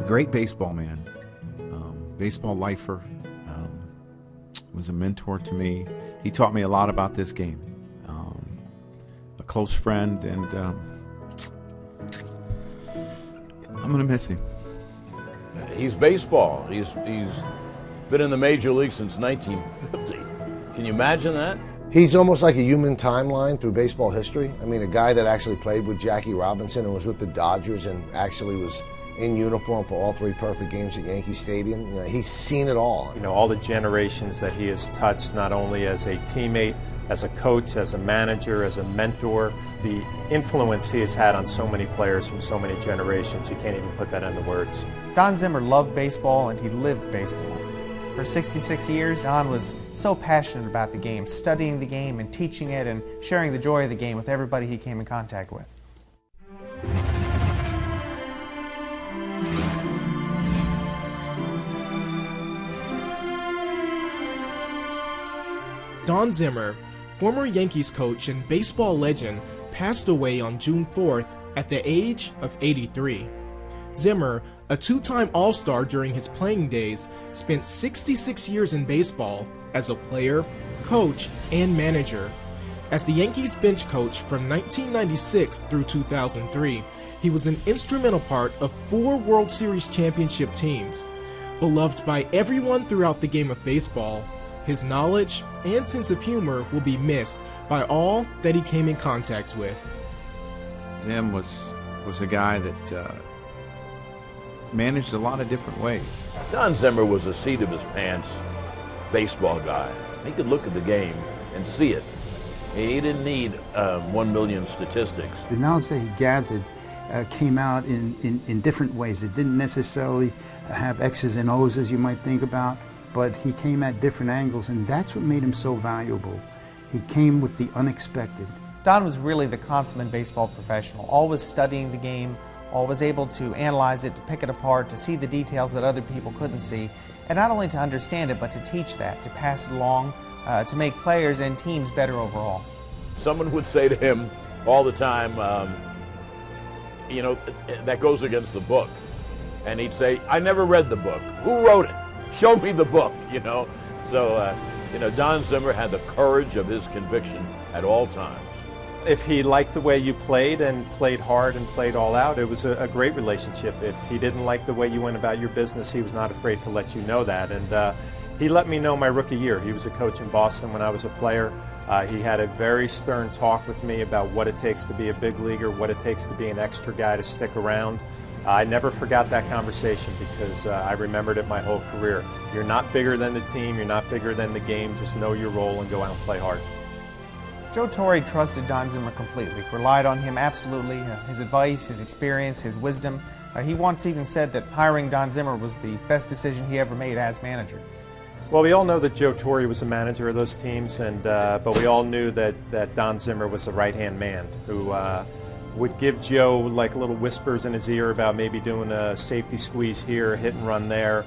great baseball man, baseball lifer, was a mentor to me. He taught me a lot about this game. A close friend, and I'm going to miss him. He's baseball. He's been in the major league since 1950. Can you imagine that? He's almost like a human timeline through baseball history. I mean, a guy that actually played with Jackie Robinson and was with the Dodgers and actually was in uniform for all 3 perfect games at Yankee Stadium. You know, he's seen it all. You know, all the generations that he has touched, not only as a teammate, as a coach, as a manager, as a mentor, the influence he has had on so many players from so many generations, you can't even put that into words. Don Zimmer loved baseball and he lived baseball. For 66 years, Don was so passionate about the game, studying the game and teaching it and sharing the joy of the game with everybody he came in contact with. Don Zimmer, former Yankees coach and baseball legend, passed away on June 4th at the age of 83. Zimmer, a 2-time All-Star during his playing days, spent 66 years in baseball as a player, coach, and manager. As the Yankees bench coach from 1996 through 2003, he was an instrumental part of 4 World Series championship teams. Beloved by everyone throughout the game of baseball, his knowledge and sense of humor will be missed by all that he came in contact with. Zim was a guy that managed a lot of different ways. Don Zimmer was a seat of his pants baseball guy. He could look at the game and see it. He didn't need 1 million statistics. The knowledge that he gathered came out in different ways. It didn't necessarily have X's and O's as you might think about, but he came at different angles, and that's what made him so valuable. He came with the unexpected. Don was really the consummate baseball professional, always studying the game, always able to analyze it, to pick it apart, to see the details that other people couldn't see, and not only to understand it, but to teach that, to pass it along, to make players and teams better overall. Someone would say to him all the time, you know, that goes against the book. And he'd say, I never read the book. Who wrote it? Show me the book, you know. So, you know, Don Zimmer had the courage of his conviction at all times. If he liked the way you played and played hard and played all out, it was a great relationship. If he didn't like the way you went about your business, he was not afraid to let you know that. And he let me know my rookie year. He was a coach in Boston when I was a player. He had a very stern talk with me about what it takes to be a big leaguer, what it takes to be an extra guy to stick around. I never forgot that conversation because I remembered it my whole career. You're not bigger than the team, you're not bigger than the game, just know your role and go out and play hard. Joe Torre trusted Don Zimmer completely, relied on him absolutely, his advice, his experience, his wisdom. He once even said that hiring Don Zimmer was the best decision he ever made as manager. Well, we all know that Joe Torre was a manager of those teams, and but we all knew that Don Zimmer was a right-hand man who would give Joe like little whispers in his ear about maybe doing a safety squeeze here, hit and run there.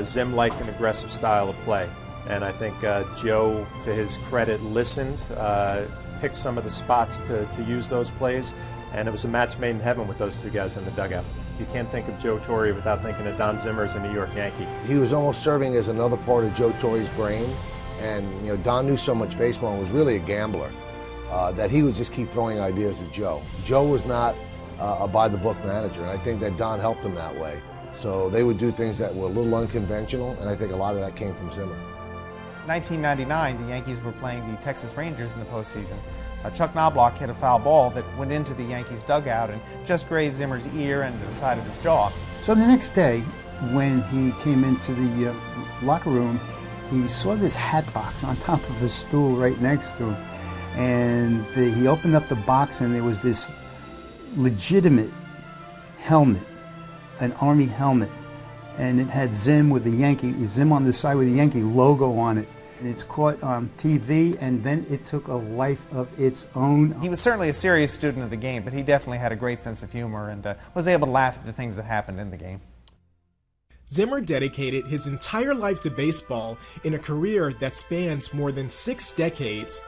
Zim liked an aggressive style of play. And I think Joe, to his credit, listened, picked some of the spots to use those plays, and it was a match made in heaven with those 2 guys in the dugout. You can't think of Joe Torre without thinking of Don Zimmer as a New York Yankee. He was almost serving as another part of Joe Torre's brain, and you know, Don knew so much baseball and was really a gambler that he would just keep throwing ideas at Joe. Joe was not a by-the-book manager, and I think that Don helped him that way. So they would do things that were a little unconventional, and I think a lot of that came from Zimmer. 1999, the Yankees were playing the Texas Rangers in the postseason. Chuck Knobloch hit a foul ball that went into the Yankees dugout and just grazed Zimmer's ear and the side of his jaw. So the next day, when he came into the locker room, he saw this hat box on top of his stool right next to him. And he opened up the box and there was this legitimate helmet, an Army helmet. And it had Zim with the Yankee, Zim on the side with the Yankee logo on it. And it's caught on TV, and then it took a life of its own. He was certainly a serious student of the game, but he definitely had a great sense of humor and was able to laugh at the things that happened in the game. Zimmer dedicated his entire life to baseball in a career that spans more than 6 decades.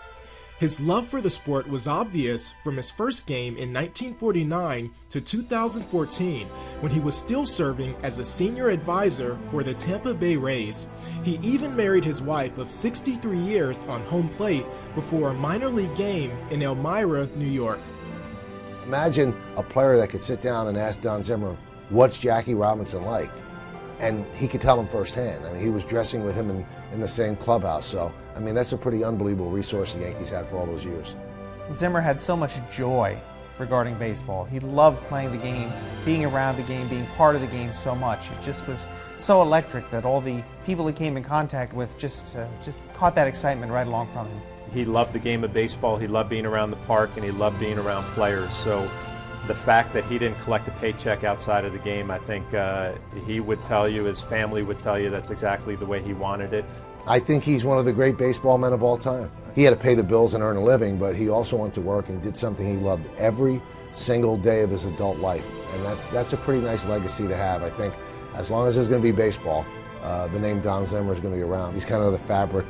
His love for the sport was obvious from his first game in 1949 to 2014, when he was still serving as a senior advisor for the Tampa Bay Rays. He even married his wife of 63 years on home plate before a minor league game in Elmira, New York. Imagine a player that could sit down and ask Don Zimmer, what's Jackie Robinson like? And he could tell him firsthand. I mean, he was dressing with him in the same clubhouse. So, I mean, that's a pretty unbelievable resource the Yankees had for all those years. Zimmer had so much joy regarding baseball. He loved playing the game, being around the game, being part of the game so much. It just was so electric that all the people he came in contact with just caught that excitement right along from him. He loved the game of baseball, he loved being around the park, and he loved being around players. So the fact that he didn't collect a paycheck outside of the game, I think he would tell you, his family would tell you, that's exactly the way he wanted it. I think he's one of the great baseball men of all time. He had to pay the bills and earn a living, but he also went to work and did something he loved every single day of his adult life. And that's a pretty nice legacy to have. I think as long as there's going to be baseball, the name Don Zimmer is going to be around. He's kind of the fabric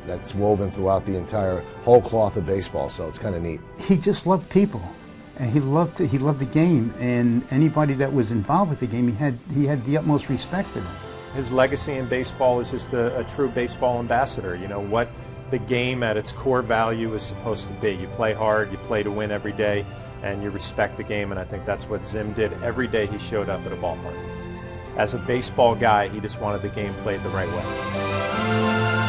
that's woven throughout the entire whole cloth of baseball, so it's kind of neat. He just loved people, and he loved the game, and anybody that was involved with the game, he had the utmost respect for them. His legacy in baseball is just a true baseball ambassador. You know, what the game at its core value is supposed to be. You play hard, you play to win every day, and you respect the game, and I think that's what Zim did every day he showed up at a ballpark. As a baseball guy, he just wanted the game played the right way.